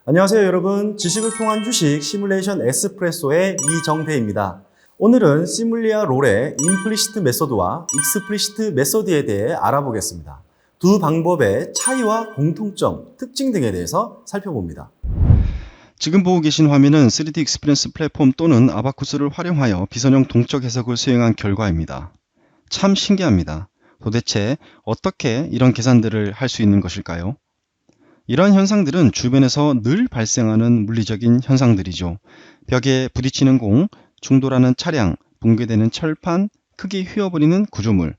안녕하세요 여러분. 지식을 통한 휴식 시뮬레이션 에스프레소의 이정대입니다. 오늘은 시뮬리아 롤의 임플리시트 메소드와 익스플리시트 메소드에 대해 알아보겠습니다. 두 방법의 차이와 공통점, 특징 등에 대해서 살펴봅니다. 지금 보고 계신 화면은 3D 익스피리언스 플랫폼 또는 아바쿠스를 활용하여 비선형 동적 해석을 수행한 결과입니다. 참 신기합니다. 도대체 어떻게 이런 계산들을 할 수 있는 것일까요? 이러한 현상들은 주변에서 늘 발생하는 물리적인 현상들이죠. 벽에 부딪히는 공, 충돌하는 차량, 붕괴되는 철판, 크게 휘어버리는 구조물.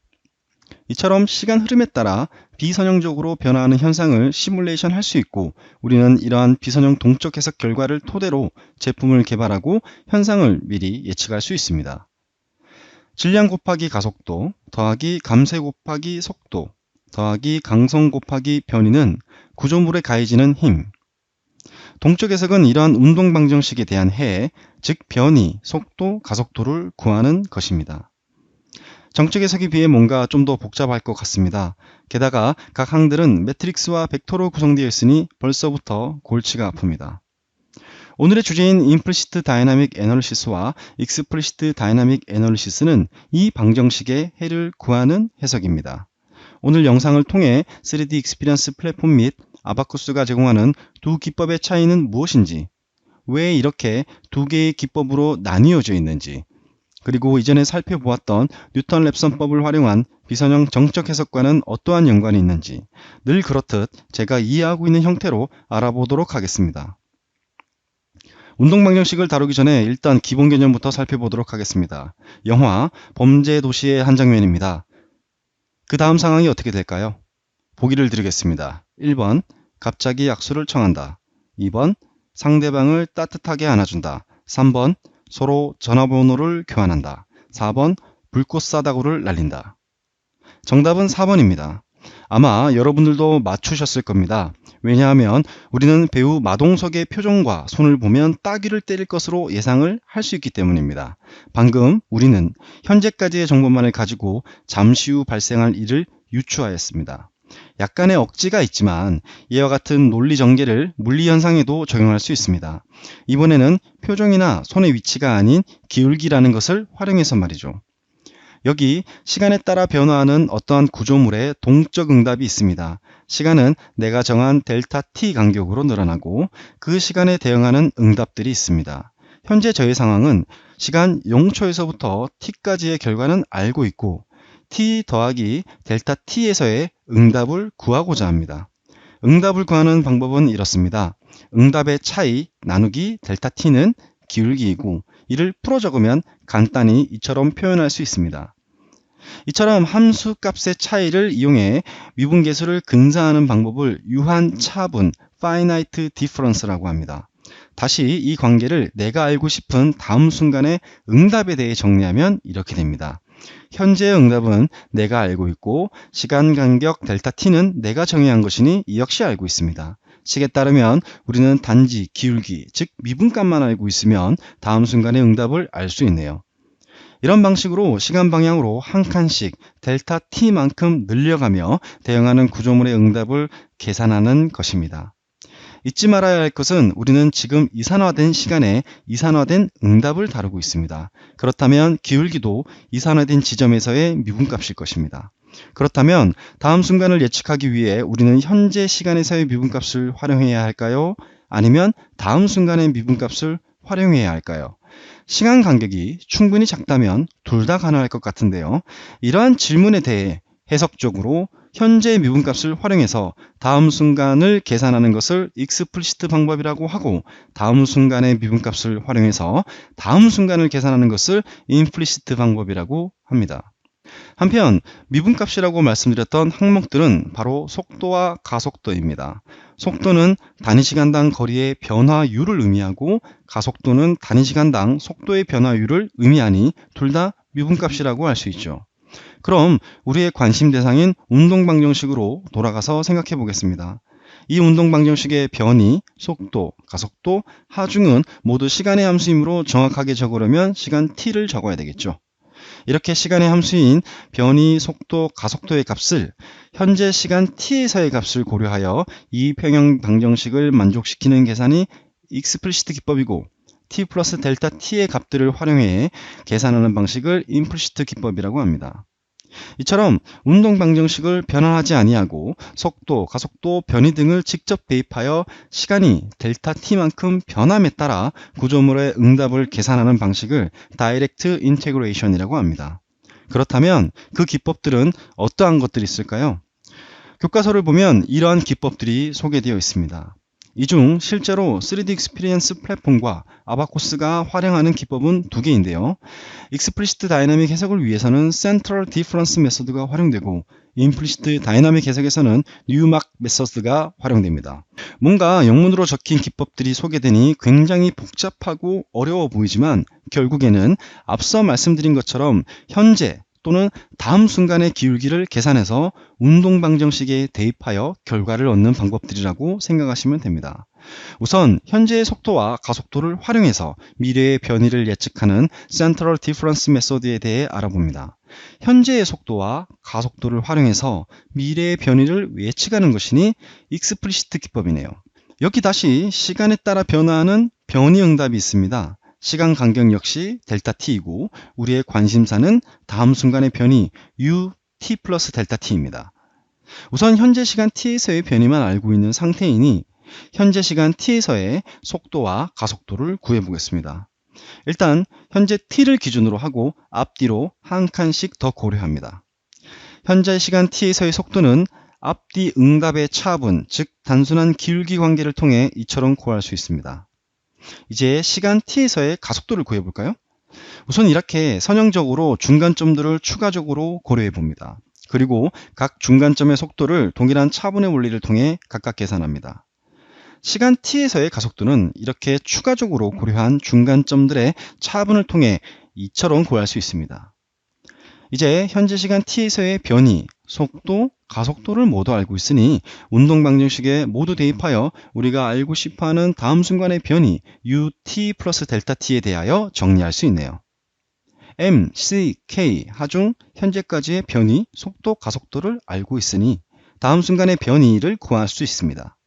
이처럼 시간 흐름에 따라 비선형적으로 변화하는 현상을 시뮬레이션 할 수 있고, 우리는 이러한 비선형 동적 해석 결과를 토대로 제품을 개발하고 현상을 미리 예측할 수 있습니다. 질량 곱하기 가속도 더하기 감쇄 곱하기 속도 더하기 강성 곱하기 변이는 구조물에 가해지는 힘. 동적 해석은 이러한 운동 방정식에 대한 해해, 즉 변이, 속도, 가속도를 구하는 것입니다. 정적 해석에 비해 뭔가 좀 더 복잡할 것 같습니다. 게다가 각 항들은 매트릭스와 벡터로 구성되어 있으니 벌써부터 골치가 아픕니다. 오늘의 주제인 임플리시트 다이나믹 애널리시스와 익스플리시트 다이나믹 애널리시스는 이 방정식의 해를 구하는 해석입니다. 오늘 영상을 통해 3D 익스피리언스 플랫폼 및 아바쿠스가 제공하는 두 기법의 차이는 무엇인지, 왜 이렇게 두 개의 기법으로 나뉘어져 있는지, 그리고 이전에 살펴보았던 뉴턴 랩선법을 활용한 비선형 정적 해석과는 어떠한 연관이 있는지 늘 그렇듯 제가 이해하고 있는 형태로 알아보도록 하겠습니다. 운동 방정식을 다루기 전에 일단 기본 개념부터 살펴보도록 하겠습니다. 영화 범죄 도시의 한 장면입니다. 그 다음 상황이 어떻게 될까요? 보기를 드리겠습니다. 1번 갑자기 약수를 청한다. 2번 상대방을 따뜻하게 안아준다. 3번 서로 전화번호를 교환한다. 4번 불꽃 사다구를 날린다. 정답은 4번입니다. 아마 여러분들도 맞추셨을 겁니다. 왜냐하면 우리는 배우 마동석의 표정과 손을 보면 따귀를 때릴 것으로 예상을 할 수 있기 때문입니다. 방금 우리는 현재까지의 정보만을 가지고 잠시 후 발생할 일을 유추하였습니다. 약간의 억지가 있지만 이와 같은 논리 전개를 물리 현상에도 적용할 수 있습니다. 이번에는 표정이나 손의 위치가 아닌 기울기라는 것을 활용해서 말이죠. 여기 시간에 따라 변화하는 어떠한 구조물의 동적 응답이 있습니다. 시간은 내가 정한 델타 t 간격으로 늘어나고 그 시간에 대응하는 응답들이 있습니다. 현재 저의 상황은 시간 0초에서부터 t까지의 결과는 알고 있고 t 더하기 델타 t에서의 응답을 구하고자 합니다. 응답을 구하는 방법은 이렇습니다. 응답의 차이 나누기 델타 t는 기울기이고, 이를 풀어 적으면 간단히 이처럼 표현할 수 있습니다. 이처럼 함수 값의 차이를 이용해 미분계수를 근사하는 방법을 유한차분 (finite difference라고 합니다. 다시 이 관계를 내가 알고 싶은 다음 순간의 응답에 대해 정리하면 이렇게 됩니다. 현재의 응답은 내가 알고 있고, 시간 간격 델타 t는 내가 정의한 것이니 이 역시 알고 있습니다. 식에 따르면 우리는 단지 기울기, 즉 미분값만 알고 있으면 다음 순간의 응답을 알 수 있네요. 이런 방식으로 시간 방향으로 한 칸씩 델타 t만큼 늘려가며 대응하는 구조물의 응답을 계산하는 것입니다. 잊지 말아야 할 것은 우리는 지금 이산화된 시간에 이산화된 응답을 다루고 있습니다. 그렇다면 기울기도 이산화된 지점에서의 미분값일 것입니다. 그렇다면 다음 순간을 예측하기 위해 우리는 현재 시간에서의 미분값을 활용해야 할까요? 아니면 다음 순간의 미분값을 활용해야 할까요? 시간 간격이 충분히 작다면 둘 다 가능할 것 같은데요. 이러한 질문에 대해 해석적으로 현재의 미분값을 활용해서 다음 순간을 계산하는 것을 익스플리시트 방법이라고 하고, 다음 순간의 미분값을 활용해서 다음 순간을 계산하는 것을 임플리시트 방법이라고 합니다. 한편 미분값이라고 말씀드렸던 항목들은 바로 속도와 가속도입니다. 속도는 단위시간당 거리의 변화율을 의미하고, 가속도는 단위시간당 속도의 변화율을 의미하니 둘 다 미분값이라고 할 수 있죠. 그럼 우리의 관심 대상인 운동 방정식으로 돌아가서 생각해 보겠습니다. 이 운동 방정식의 변이, 속도, 가속도, 하중은 모두 시간의 함수이므로 정확하게 적으려면 시간 t를 적어야 되겠죠. 이렇게 시간의 함수인 변이, 속도, 가속도의 값을 현재 시간 t에서의 값을 고려하여 이 평형 방정식을 만족시키는 계산이 익스플리시트 기법이고, t 플러스 델타 t의 값들을 활용해 계산하는 방식을 임플리시트 기법이라고 합니다. 이처럼 운동 방정식을 변환하지 아니하고 속도, 가속도, 변이 등을 직접 대입하여 시간이 델타 t만큼 변함에 따라 구조물의 응답을 계산하는 방식을 다이렉트 인테그레이션이라고 합니다. 그렇다면 그 기법들은 어떠한 것들이 있을까요? 교과서를 보면 이러한 기법들이 소개되어 있습니다. 이 중 실제로 3D 익스피리언스 플랫폼과 아바코스가 활용하는 기법은 두 개인데요. 익스플리시트 다이나믹 해석을 위해서는 센트럴 디퍼런스 메소드가 활용되고, 임플리시트 다이나믹 해석에서는 뉴막 메소드가 활용됩니다. 뭔가 영문으로 적힌 기법들이 소개되니 굉장히 복잡하고 어려워 보이지만, 결국에는 앞서 말씀드린 것처럼 현재 또는 다음 순간의 기울기를 계산해서 운동 방정식에 대입하여 결과를 얻는 방법들이라고 생각하시면 됩니다. 우선 현재의 속도와 가속도를 활용해서 미래의 변이를 예측하는 센트럴 디퍼런스 메소드에 대해 알아봅니다. 현재의 속도와 가속도를 활용해서 미래의 변이를 예측하는 것이니 익스플리시트 기법이네요. 여기 다시 시간에 따라 변화하는 변이 응답이 있습니다. 시간 간격 역시 델타 t이고, 우리의 관심사는 다음 순간의 변이 ut 플러스 델타 t입니다. 우선 현재 시간 t에서의 변이만 알고 있는 상태이니 현재 시간 t에서의 속도와 가속도를 구해보겠습니다. 일단 현재 t를 기준으로 하고 앞뒤로 한 칸씩 더 고려합니다. 현재 시간 t에서의 속도는 앞뒤 응답의 차분, 즉 단순한 기울기 관계를 통해 이처럼 구할 수 있습니다. 이제 시간 t에서의 가속도를 구해볼까요? 우선 이렇게 선형적으로 중간점들을 추가적으로 고려해 봅니다. 그리고 각 중간점의 속도를 동일한 차분의 원리를 통해 각각 계산합니다. 시간 t에서의 가속도는 이렇게 추가적으로 고려한 중간점들의 차분을 통해 이처럼 구할 수 있습니다. 이제 현재 시간 t에서의 변이, 속도, 가속도를 모두 알고 있으니 운동 방정식에 모두 대입하여 우리가 알고 싶어하는 다음 순간의 변이 ut 플러스 델타 t에 대하여 정리할 수 있네요. m, c, k 하중 현재까지의 변이, 속도, 가속도를 알고 있으니 다음 순간의 변이를 구할 수 있습니다.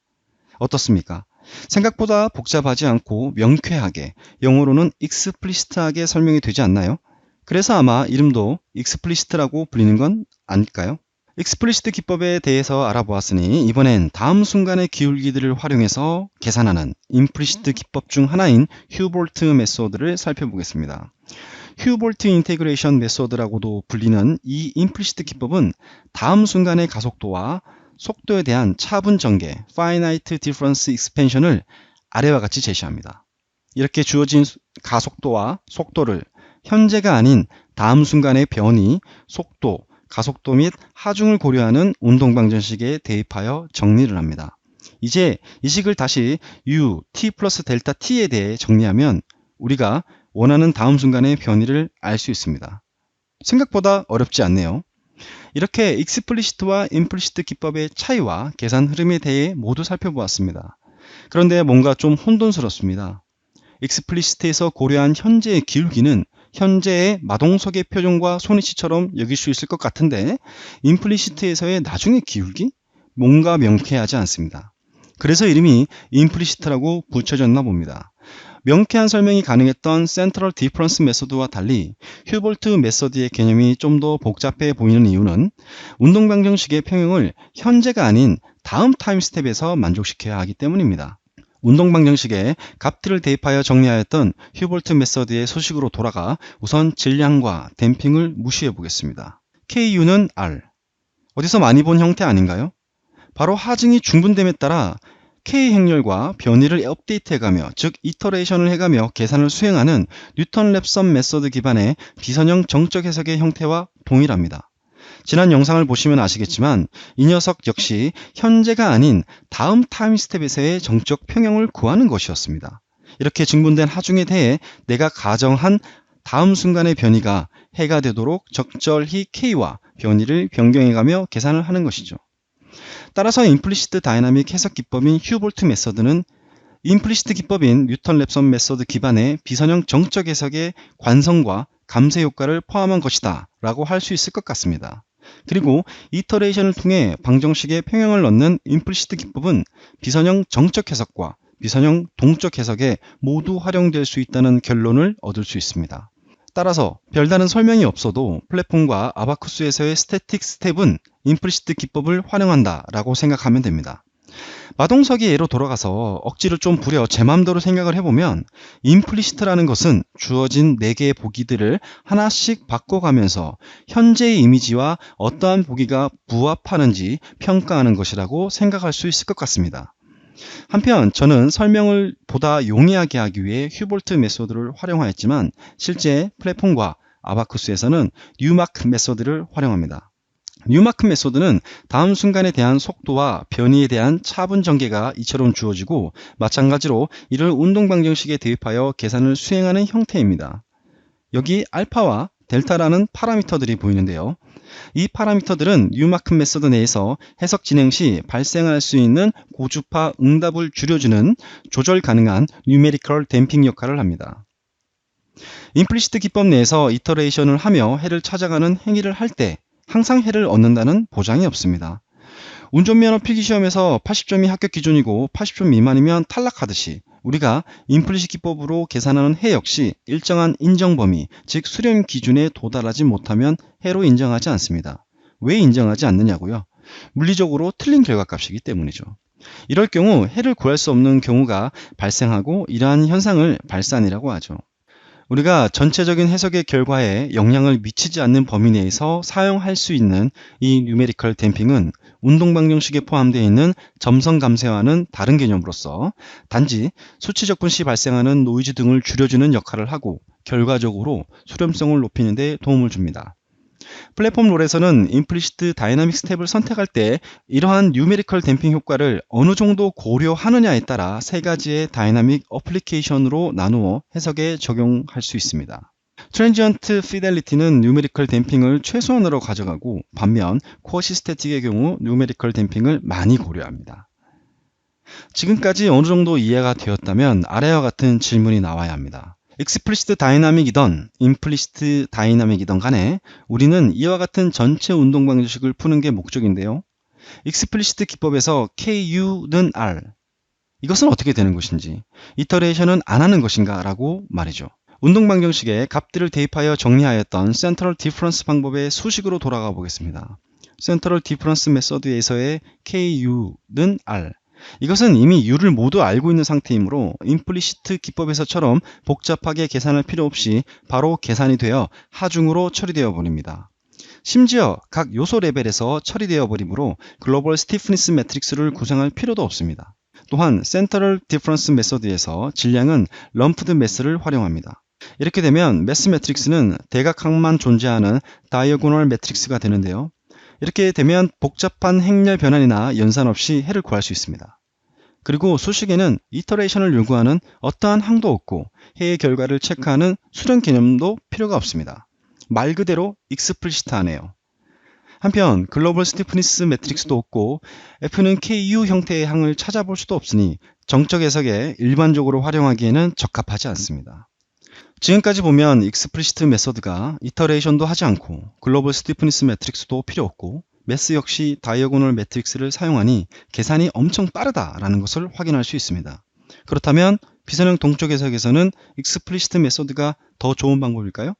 어떻습니까? 생각보다 복잡하지 않고 명쾌하게, 영어로는 익스플리시트하게 설명이 되지 않나요? 그래서 아마 이름도 익스플리시트라고 불리는 건 아닐까요? 익스플리시트 기법에 대해서 알아보았으니 이번엔 다음 순간의 기울기들을 활용해서 계산하는 임플리시트 기법 중 하나인 휴볼트 메소드를 살펴보겠습니다. 휴볼트 인테그레이션 메소드라고도 불리는 이 임플리시트 기법은 다음 순간의 가속도와 속도에 대한 차분 전개 (finite difference expansion을) 아래와 같이 제시합니다. 이렇게 주어진 가속도와 속도를 현재가 아닌 다음 순간의 변이, 속도, 가속도 및 하중을 고려하는 운동 방정식에 대입하여 정리를 합니다. 이제 이 식을 다시 ut 플러스 델타 t에 대해 정리하면 우리가 원하는 다음 순간의 변이를 알 수 있습니다. 생각보다 어렵지 않네요. 이렇게 익스플리시트와 임플리시트 기법의 차이와 계산 흐름에 대해 모두 살펴보았습니다. 그런데 뭔가 좀 혼돈스럽습니다. 익스플리시트에서 고려한 현재의 기울기는 현재의 마동석의 표정과 손위치처럼 여길 수 있을 것 같은데, 임플리시트에서의 나중의 기울기? 뭔가 명쾌하지 않습니다. 그래서 이름이 임플리시트라고 붙여졌나 봅니다. 명쾌한 설명이 가능했던 센트럴 디퍼런스 메소드와 달리 휴볼트 메소드의 개념이 좀 더 복잡해 보이는 이유는 운동 방정식의 평형을 현재가 아닌 다음 타임 스텝에서 만족시켜야 하기 때문입니다. 운동 방정식에 값들을 대입하여 정리하였던 휴볼트 메소드의 소식으로 돌아가 우선 질량과 댐핑을 무시해 보겠습니다. KU는 R. 어디서 많이 본 형태 아닌가요? 바로 하중이 중분됨에 따라 K 행렬과 변이를 업데이트해가며, 즉 이터레이션을 해가며 계산을 수행하는 뉴턴 랩선 메소드 기반의 비선형 정적 해석의 형태와 동일합니다. 지난 영상을 보시면 아시겠지만 이 녀석 역시 현재가 아닌 다음 타임 스텝에서의 정적 평형을 구하는 것이었습니다. 이렇게 증분된 하중에 대해 내가 가정한 다음 순간의 변이가 해가 되도록 적절히 K와 변이를 변경해가며 계산을 하는 것이죠. 따라서 임플리시트 다이나믹 해석 기법인 휴볼트 메소드는 임플리시트 기법인 뉴턴 랩선 메소드 기반의 비선형 정적 해석의 관성과 감쇄 효과를 포함한 것이다 라고 할 수 있을 것 같습니다. 그리고 이터레이션을 통해 방정식에 평형을 넣는 임플리시트 기법은 비선형 정적 해석과 비선형 동적 해석에 모두 활용될 수 있다는 결론을 얻을 수 있습니다. 따라서 별다른 설명이 없어도 플랫폼과 아바쿠스에서의 스태틱 스텝은 임플리시트 기법을 활용한다 라고 생각하면 됩니다. 마동석의 예로 돌아가서 억지로 좀 부려 제 맘대로 생각을 해보면 임플리시트라는 것은 주어진 4개의 보기들을 하나씩 바꿔가면서 현재의 이미지와 어떠한 보기가 부합하는지 평가하는 것이라고 생각할 수 있을 것 같습니다. 한편 저는 설명을 보다 용이하게 하기 위해 휴볼트 메소드를 활용하였지만 실제 플랫폼과 아바쿠스에서는 뉴마크 메소드를 활용합니다. 뉴마크 메소드는 다음 순간에 대한 속도와 변이에 대한 차분 전개가 이처럼 주어지고 마찬가지로 이를 운동 방정식에 대입하여 계산을 수행하는 형태입니다. 여기 알파와 델타라는 파라미터들이 보이는데요. 이 파라미터들은 뉴마크 메소드 내에서 해석 진행 시 발생할 수 있는 고주파 응답을 줄여주는 조절 가능한 뉴메리컬 댐핑 역할을 합니다. 임플리시트 기법 내에서 이터레이션을 하며 해를 찾아가는 행위를 할 때 항상 해를 얻는다는 보장이 없습니다. 운전면허 필기시험에서 80점이 합격 기준이고 80점 미만이면 탈락하듯이 우리가 임플리시트 기법으로 계산하는 해 역시 일정한 인정 범위, 즉 수렴 기준에 도달하지 못하면 해로 인정하지 않습니다. 왜 인정하지 않느냐고요? 물리적으로 틀린 결과값이기 때문이죠. 이럴 경우 해를 구할 수 없는 경우가 발생하고 이러한 현상을 발산이라고 하죠. 우리가 전체적인 해석의 결과에 영향을 미치지 않는 범위 내에서 사용할 수 있는 이 뉴메리컬 댐핑은 운동 방정식에 포함되어 있는 점성 감쇄와는 다른 개념으로서 단지 수치 접근 시 발생하는 노이즈 등을 줄여주는 역할을 하고 결과적으로 수렴성을 높이는 데 도움을 줍니다. 플랫폼 롤에서는 임플리시트 다이나믹 스텝을 선택할 때 이러한 뉴메리컬 댐핑 효과를 어느 정도 고려하느냐에 따라 3가지의 다이나믹 어플리케이션으로 나누어 해석에 적용할 수 있습니다. 트랜지언트 피델리티는 뉴메리컬 댐핑을 최소한으로 가져가고 반면 쿼시스태틱의 경우 뉴메리컬 댐핑을 많이 고려합니다. 지금까지 어느 정도 이해가 되었다면 아래와 같은 질문이 나와야 합니다. 익스플리시트 다이나믹이던 임플리시트 다이나믹이던 간에 우리는 이와 같은 전체 운동 방정식을 푸는 게 목적인데요. 익스플리시트 기법에서 KU는 R, 이것은 어떻게 되는 것인지, 이터레이션은 안 하는 것인가 라고 말이죠. 운동 방정식에 값들을 대입하여 정리하였던 센트럴 디퍼런스 방법의 수식으로 돌아가 보겠습니다. 센트럴 디퍼런스 메소드에서의 KU는 R, 이것은 이미 U를 모두 알고 있는 상태이므로 임플리시트 기법에서처럼 복잡하게 계산할 필요 없이 바로 계산이 되어 하중으로 처리되어 버립니다. 심지어 각 요소 레벨에서 처리되어 버리므로 글로벌 스티프니스 매트릭스를 구성할 필요도 없습니다. 또한 센트럴 디퍼런스 메소드에서 질량은 럼프드 매스를 활용합니다. 이렇게 되면 매스 매트릭스는 대각항만 존재하는 다이어고널 매트릭스가 되는데요. 이렇게 되면 복잡한 행렬 변환이나 연산 없이 해를 구할 수 있습니다. 그리고 수식에는 이터레이션을 요구하는 어떠한 항도 없고 해의 결과를 체크하는 수렴 개념도 필요가 없습니다. 말 그대로 익스플리시트하네요. 한편 글로벌 스티프니스 매트릭스도 없고 F는 KU 형태의 항을 찾아볼 수도 없으니 정적 해석에 일반적으로 활용하기에는 적합하지 않습니다. 지금까지 보면 익스플리시트 메소드가 이터레이션도 하지 않고 글로벌 스티프니스 매트릭스도 필요 없고 매스 역시 다이어고널 매트릭스를 사용하니 계산이 엄청 빠르다라는 것을 확인할 수 있습니다. 그렇다면 비선형 동적 해석에서는 익스플리시트 메소드가 더 좋은 방법일까요?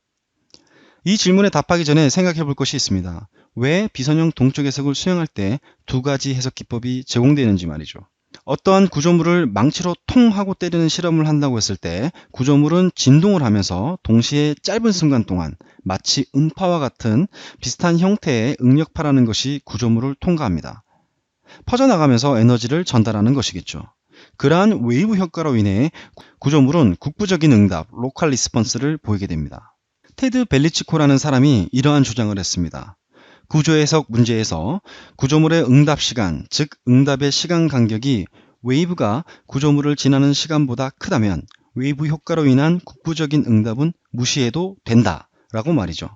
이 질문에 답하기 전에 생각해 볼 것이 있습니다. 왜 비선형 동적 해석을 수행할 때 2가지 해석 기법이 제공되는지 말이죠. 어떠한 구조물을 망치로 통 하고 때리는 실험을 한다고 했을 때 구조물은 진동을 하면서 동시에 짧은 순간 동안 마치 음파와 같은 비슷한 형태의 응력파라는 것이 구조물을 통과합니다. 퍼져나가면서 에너지를 전달하는 것이겠죠. 그러한 웨이브 효과로 인해 구조물은 국부적인 응답, 로컬 리스폰스를 보이게 됩니다. 테드 벨리치코라는 사람이 이러한 주장을 했습니다. 구조해석 문제에서 구조물의 응답 시간, 즉 응답의 시간 간격이 웨이브가 구조물을 지나는 시간보다 크다면 웨이브 효과로 인한 국부적인 응답은 무시해도 된다 라고 말이죠.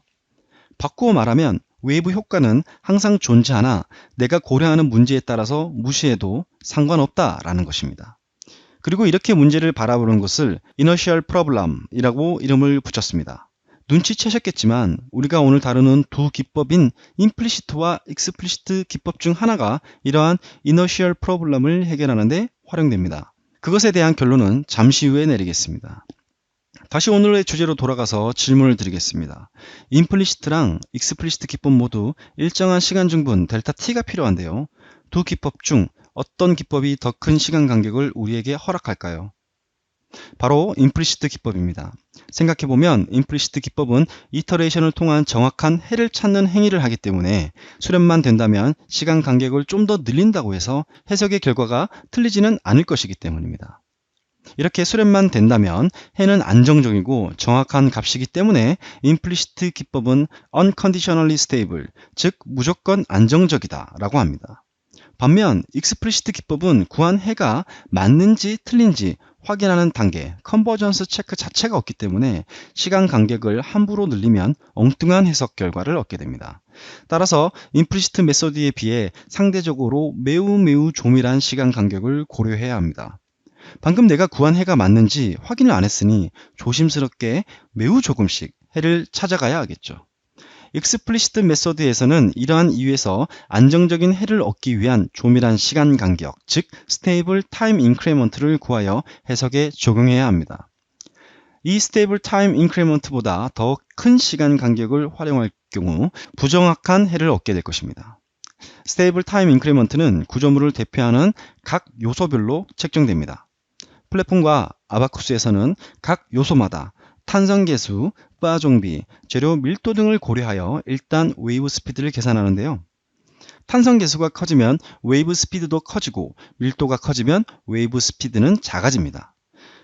바꾸어 말하면 웨이브 효과는 항상 존재하나 내가 고려하는 문제에 따라서 무시해도 상관없다 라는 것입니다. 그리고 이렇게 문제를 바라보는 것을 inertial problem이라고 이름을 붙였습니다. 눈치채셨겠지만 우리가 오늘 다루는 두 기법인 임플리시트와 익스플리시트 기법 중 하나가 이러한 이너셜 프로블럼을 해결하는 데 활용됩니다. 그것에 대한 결론은 잠시 후에 내리겠습니다. 다시 오늘의 주제로 돌아가서 질문을 드리겠습니다. 임플리시트랑 익스플리시트 기법 모두 일정한 시간 중분 델타 t가 필요한데요. 두 기법 중 어떤 기법이 더 큰 시간 간격을 우리에게 허락할까요? 바로 임플리시트 기법입니다. 생각해보면 임플리시트 기법은 이터레이션을 통한 정확한 해를 찾는 행위를 하기 때문에 수렴만 된다면 시간 간격을 좀 더 늘린다고 해서 해석의 결과가 틀리지는 않을 것이기 때문입니다. 이렇게 수렴만 된다면 해는 안정적이고 정확한 값이기 때문에 임플리시트 기법은 unconditionally stable, 즉 무조건 안정적이다 라고 합니다. 반면 익스플리시트 기법은 구한 해가 맞는지 틀린지 확인하는 단계, 컨버전스 체크 자체가 없기 때문에 시간 간격을 함부로 늘리면 엉뚱한 해석 결과를 얻게 됩니다. 따라서 임플리시트 메소드에 비해 상대적으로 매우 조밀한 시간 간격을 고려해야 합니다. 방금 내가 구한 해가 맞는지 확인을 안 했으니 조심스럽게 매우 조금씩 해를 찾아가야 하겠죠. 익스플리시트 메소드에서는 이러한 이유에서 안정적인 해를 얻기 위한 조밀한 시간 간격, 즉 스테이블 타임 인크리먼트를 구하여 해석에 적용해야 합니다. 이 스테이블 타임 인크리먼트보다 더 큰 시간 간격을 활용할 경우 부정확한 해를 얻게 될 것입니다. 스테이블 타임 인크리먼트는 구조물을 대표하는 각 요소별로 책정됩니다. 플랫폼과 아바쿠스에서는 각 요소마다 탄성계수, 바 정비, 재료 밀도 등을 고려하여 일단 웨이브 스피드를 계산하는데요. 탄성계수가 커지면 웨이브 스피드도 커지고 밀도가 커지면 웨이브 스피드는 작아집니다.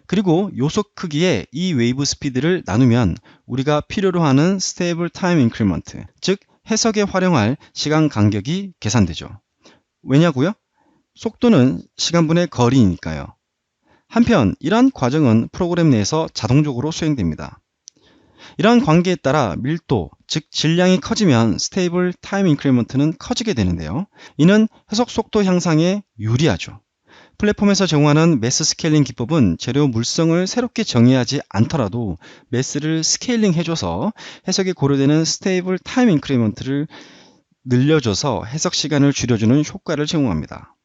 그리고 요소 크기에 이 웨이브 스피드를 나누면 우리가 필요로 하는 스테이블 타임 인크리먼트, 즉 해석에 활용할 시간 간격이 계산되죠. 왜냐고요? 속도는 시간분의 거리니까요. 한편 이러한 과정은 프로그램 내에서 자동적으로 수행됩니다. 이러한 관계에 따라 밀도, 즉 질량이 커지면 스테이블 타임 인크리먼트는 커지게 되는데요. 이는 해석 속도 향상에 유리하죠. 플랫폼에서 제공하는 매스 스케일링 기법은 재료 물성을 새롭게 정의하지 않더라도 매스를 스케일링 해줘서 해석에 고려되는 스테이블 타임 인크리먼트를 늘려줘서 해석 시간을 줄여주는 효과를 제공합니다.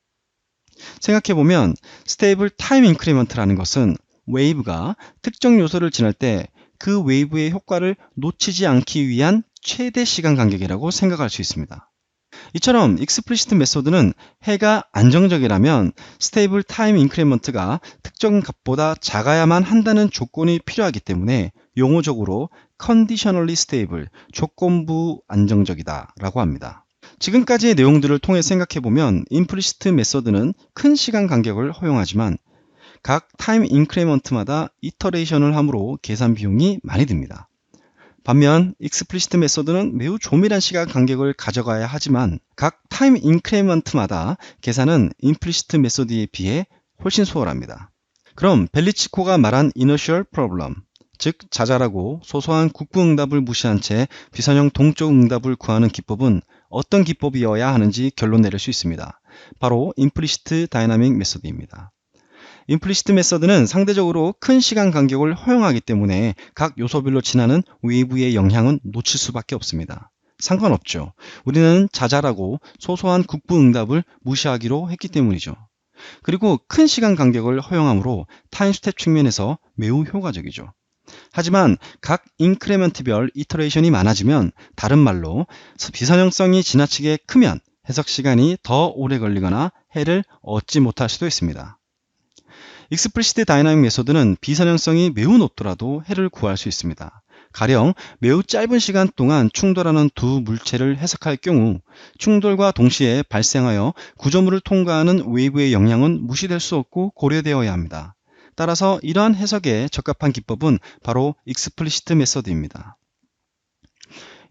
생각해보면 스테이블 타임 인크리먼트라는 것은 웨이브가 특정 요소를 지날 때 그 웨이브의 효과를 놓치지 않기 위한 최대 시간 간격이라고 생각할 수 있습니다. 이처럼 익스플리시트 메소드는 해가 안정적이라면 스테이블 타임 인크리먼트가 특정 값보다 작아야만 한다는 조건이 필요하기 때문에 용어적으로 conditionally stable, 조건부 안정적이다 라고 합니다. 지금까지의 내용들을 통해 생각해보면 임플리시트 메소드는 큰 시간 간격을 허용하지만 각 타임 인크리먼트마다 이터레이션을 함으로 계산 비용이 많이 듭니다. 반면 익스플리시트 메소드는 매우 조밀한 시간 간격을 가져가야 하지만 각 타임 인크리먼트마다 계산은 임플리시트 메소드에 비해 훨씬 수월합니다. 그럼 벨리치코가 말한 이너셜 프로블럼, 즉 자잘하고 소소한 국부응답을 무시한 채 비선형 동적 응답을 구하는 기법은 어떤 기법이어야 하는지 결론 내릴 수 있습니다. 바로 임플리시트 다이나믹 메소드입니다. 임플리시트 메소드는 상대적으로 큰 시간 간격을 허용하기 때문에 각 요소별로 지나는 웨이브의 영향은 놓칠 수밖에 없습니다. 상관없죠. 우리는 자잘하고 소소한 국부응답을 무시하기로 했기 때문이죠. 그리고 큰 시간 간격을 허용하므로 타임 스텝 측면에서 매우 효과적이죠. 하지만 각 인크리먼트별 이터레이션이 많아지면, 다른 말로 비선형성이 지나치게 크면 해석 시간이 더 오래 걸리거나 해를 얻지 못할 수도 있습니다. 익스플리시트 다이나믹 메소드는 비선형성이 매우 높더라도 해를 구할 수 있습니다. 가령 매우 짧은 시간 동안 충돌하는 두 물체를 해석할 경우 충돌과 동시에 발생하여 구조물을 통과하는 웨이브의 영향은 무시될 수 없고 고려되어야 합니다. 따라서 이러한 해석에 적합한 기법은 바로 익스플리시트 메소드입니다.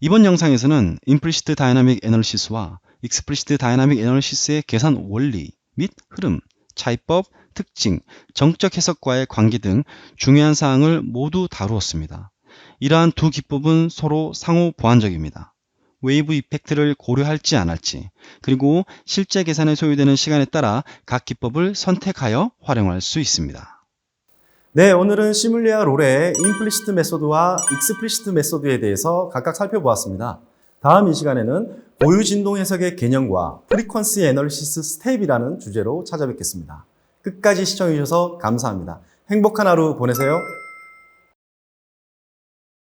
이번 영상에서는 임플리시트 다이나믹 애널리시스와 익스플리시트 다이나믹 애널리시스의 계산 원리 및 흐름, 차이법, 특징, 정적 해석과의 관계 등 중요한 사항을 모두 다루었습니다. 이러한 두 기법은 서로 상호 보완적입니다. 웨이브 이펙트를 고려할지 안 할지, 그리고 실제 계산에 소요되는 시간에 따라 각 기법을 선택하여 활용할 수 있습니다. 네, 오늘은 시뮬리아 롤의 임플리시트 메소드와 익스플리시트 메소드에 대해서 각각 살펴보았습니다. 다음 이 시간에는 고유 진동 해석의 개념과 프리퀀시 애널리시스 스텝이라는 주제로 찾아뵙겠습니다. 끝까지 시청해 주셔서 감사합니다. 행복한 하루 보내세요.